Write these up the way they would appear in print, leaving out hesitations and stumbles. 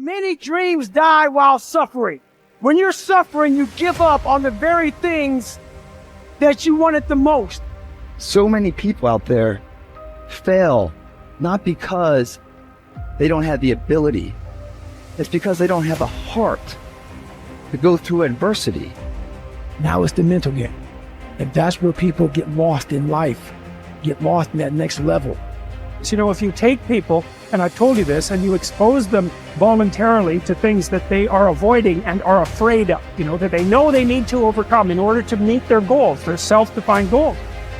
Many dreams die while suffering. When you're suffering, you give up on the very things that you wanted the most. So many people out there fail, not because they don't have the ability. It's because they don't have a heart to go through adversity. Now it's the mental game. And that's where people get lost in life, get lost in that next level. So, if you take people, and I told you this, and you expose them voluntarily to things that they are avoiding and are afraid of, that they know they need to overcome in order to meet their goals, their self-defined goals.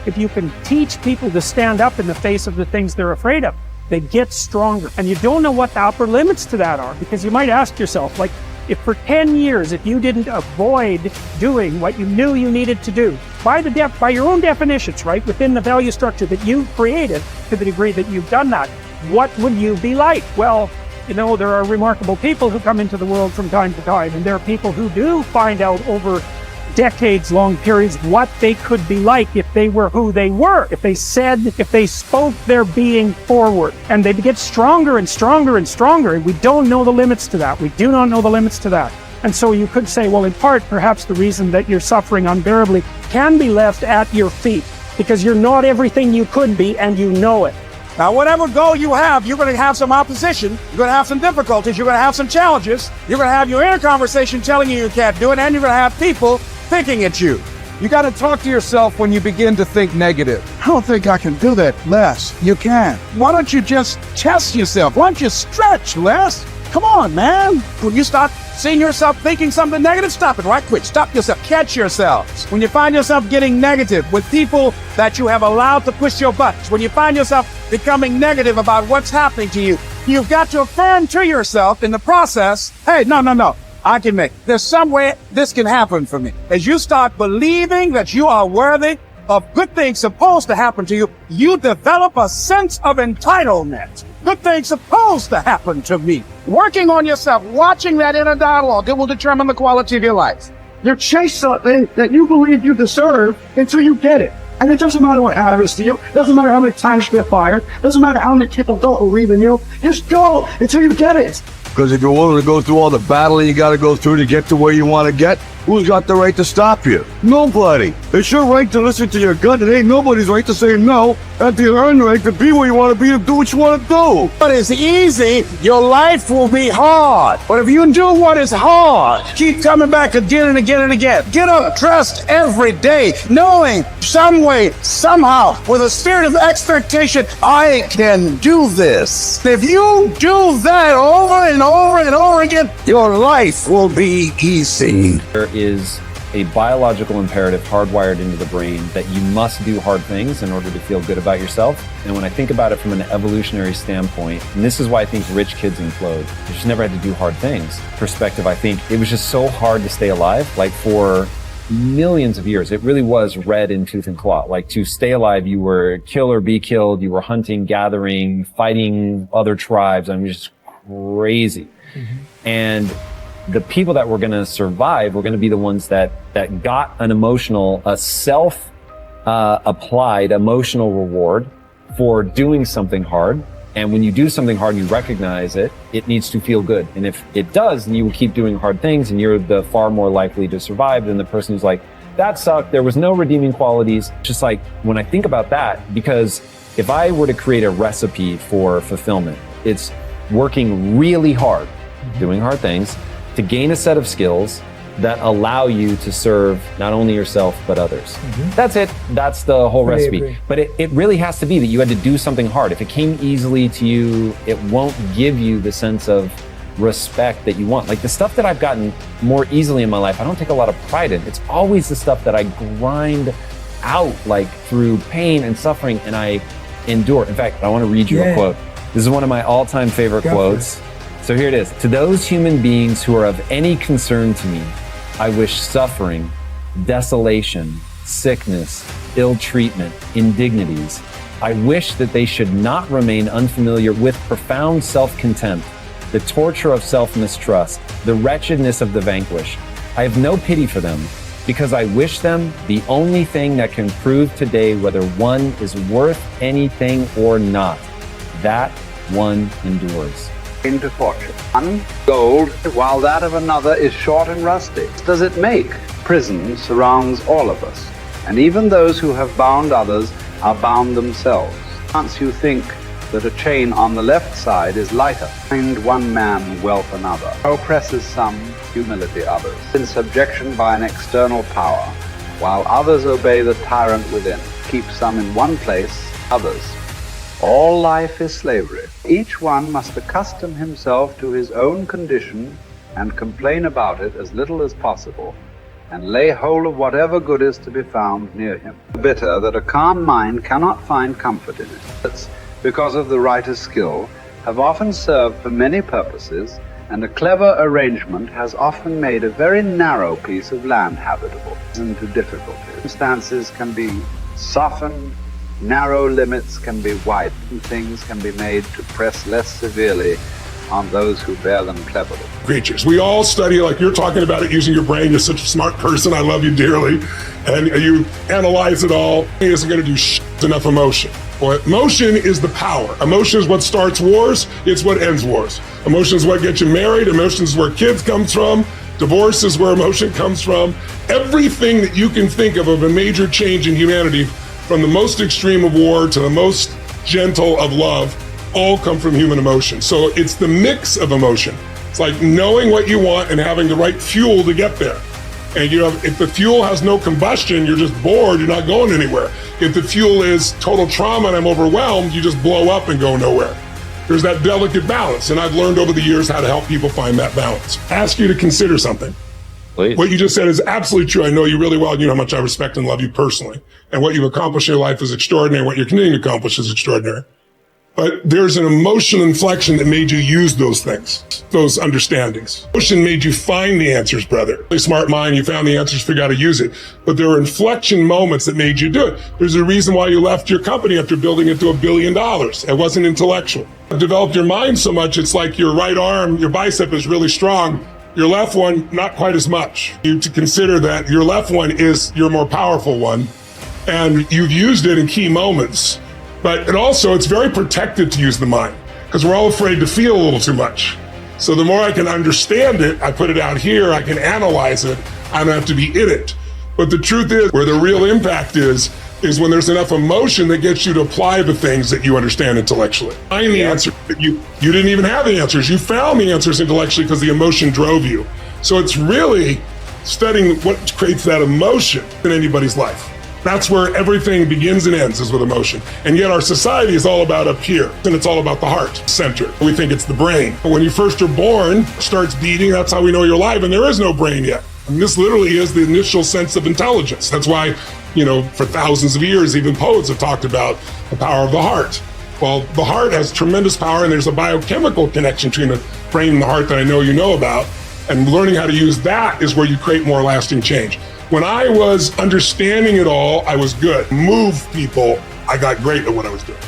If you can teach people to stand up in the face of the things they're afraid of, they get stronger. And you don't know what the upper limits to that are, because you might ask yourself, if for 10 years, if you didn't avoid doing what you knew you needed to do, by your own definitions, right, within the value structure that you created, to the degree that you've done that, what would you be like? Well, there are remarkable people who come into the world from time to time, and there are people who do find out over decades-long periods what they could be like if they were who they were, if they spoke their being forward, and they get stronger and stronger and stronger, and we don't know the limits to that. We do not know the limits to that. And so you could say, well, in part, perhaps the reason that you're suffering unbearably can be left at your feet, because you're not everything you could be, and you know it. Now, whatever goal you have, you're going to have some opposition, you're going to have some difficulties, you're going to have some challenges, you're going to have your inner conversation telling you can't do it, and you're going to have people thinking at you. You got to talk to yourself when you begin to think negative. I don't think I can do that, Les. You can. Why don't you just test yourself? Why don't you stretch, Les? Come on, man. When you start seeing yourself thinking something negative, stop it right quick. Stop yourself. Catch yourselves. When you find yourself getting negative with people that you have allowed to push your buttons, when you find yourself becoming negative about what's happening to you, you've got to affirm to yourself in the process, hey, no. I can make it. There's some way this can happen for me. As you start believing that you are worthy of good things supposed to happen to you, you develop a sense of entitlement. Good things supposed to happen to me. Working on yourself, watching that inner dialogue, it will determine the quality of your life. You chase something that you believe you deserve until you get it. And it doesn't matter what happens to you. It doesn't matter how many times you get fired. It doesn't matter how many people don't believe in you. Just go until you get it. Because if you're willing to go through all the battle you got to go through to get to where you want to get, who's got the right to stop you? Nobody. It's your right to listen to your gut. It ain't nobody's right to say no. And to earn the right to be where you want to be and do what you want to do. What is easy, your life will be hard. But if you do what is hard, keep coming back again and again and again. Get up, trust every day, knowing some way, somehow, with a spirit of expectation, I can do this. If you do that over and over and over again, your life will be easy. There is a biological imperative hardwired into the brain that you must do hard things in order to feel good about yourself. And when I think about it from an evolutionary standpoint, and this is why I think rich kids implode, they just never had to do hard things. Perspective, I think it was just so hard to stay alive. Like for millions of years, it really was red in tooth and claw. Like to stay alive, you were kill or be killed. You were hunting, gathering, fighting other tribes. I mean, just crazy. And the people that were going to survive were going to be the ones that got an emotional, a self-applied emotional reward for doing something hard. And when you do something hard and you recognize it, it needs to feel good. And if it does, then you will keep doing hard things and you're the far more likely to survive than the person who's like, that sucked, there was no redeeming qualities. Just like when I think about that, because if I were to create a recipe for fulfillment, it's working really hard, doing hard things, to gain a set of skills that allow you to serve not only yourself, but others. That's it. That's the whole recipe. Agree. But it really has to be that you had to do something hard. If it came easily to you, it won't give you the sense of respect that you want. Like the stuff that I've gotten more easily in my life, I don't take a lot of pride in. It's always the stuff that I grind out, like through pain and suffering, and I endure. In fact, I want to read you a quote. This is one of my all-time favorite quotes. So here it is. To those human beings who are of any concern to me, I wish suffering, desolation, sickness, ill treatment, indignities. I wish that they should not remain unfamiliar with profound self-contempt, the torture of self-mistrust, the wretchedness of the vanquished. I have no pity for them, because I wish them the only thing that can prove today whether one is worth anything or not. That one endures. into fortune. One, gold, while that of another is short and rusty. Does it make? Prison surrounds all of us, and even those who have bound others are bound themselves. Once you think that a chain on the left side is lighter, find one man, wealth another. Oppresses some, humility others. In subjection by an external power, while others obey the tyrant within. Keep some in one place, others. All life is slavery. Each one must accustom himself to his own condition and complain about it as little as possible, and lay hold of whatever good is to be found near him. Bitter that a calm mind cannot find comfort in it. That's because of the writer's skill, have often served for many purposes, and a clever arrangement has often made a very narrow piece of land habitable. Into difficulty. Circumstances can be softened, narrow limits can be widened, things can be made to press less severely on those who bear them cleverly. Creatures. We all study, like you're talking about it, using your brain. You're such a smart person. I love you dearly. And you analyze it all. It isn't going to do enough emotion. Well, emotion is the power. Emotion is what starts wars. It's what ends wars. Emotion is what gets you married. Emotion is where kids come from. Divorce is where emotion comes from. Everything that you can think of a major change in humanity, from the most extreme of war to the most gentle of love, all come from human emotion. So it's the mix of emotion. It's like knowing what you want and having the right fuel to get there. And if the fuel has no combustion, you're just bored, you're not going anywhere. If the fuel is total trauma and I'm overwhelmed, you just blow up and go nowhere. There's that delicate balance, and I've learned over the years how to help people find that balance. Ask you to consider something. Please. What you just said is absolutely true. I know you really well, and you know how much I respect and love you personally. And what you've accomplished in your life is extraordinary. What you're continuing to accomplish is extraordinary. But there's an emotional inflection that made you use those things, those understandings. Emotion made you find the answers, brother. A smart mind, you found the answers, figured out how to use it. But there were inflection moments that made you do it. There's a reason why you left your company after building it to $1 billion. It wasn't intellectual. You developed your mind so much, it's like your right arm, your bicep is really strong. Your left one, not quite as much. You have to consider that your left one is your more powerful one, and you've used it in key moments. But it's very protected to use the mind, because we're all afraid to feel a little too much. So the more I can understand it, I put it out here, I can analyze it, I don't have to be in it. But the truth is, where the real impact is when there's enough emotion that gets you to apply the things that you understand intellectually. Find the answer. You didn't even have the answers. You found the answers intellectually because the emotion drove you. So it's really studying what creates that emotion in anybody's life. That's where everything begins and ends, is with emotion. And yet our society is all about up here, and it's all about the heart center. We think it's the brain. But when you first are born, it starts beating, that's how we know you're alive, and there is no brain yet. And this literally is the initial sense of intelligence. That's why, for thousands of years, even poets have talked about the power of the heart. Well, the heart has tremendous power, and there's a biochemical connection between the brain and the heart that I know you know about. And learning how to use that is where you create more lasting change. When I was understanding it all, I was good. Move people, I got great at what I was doing.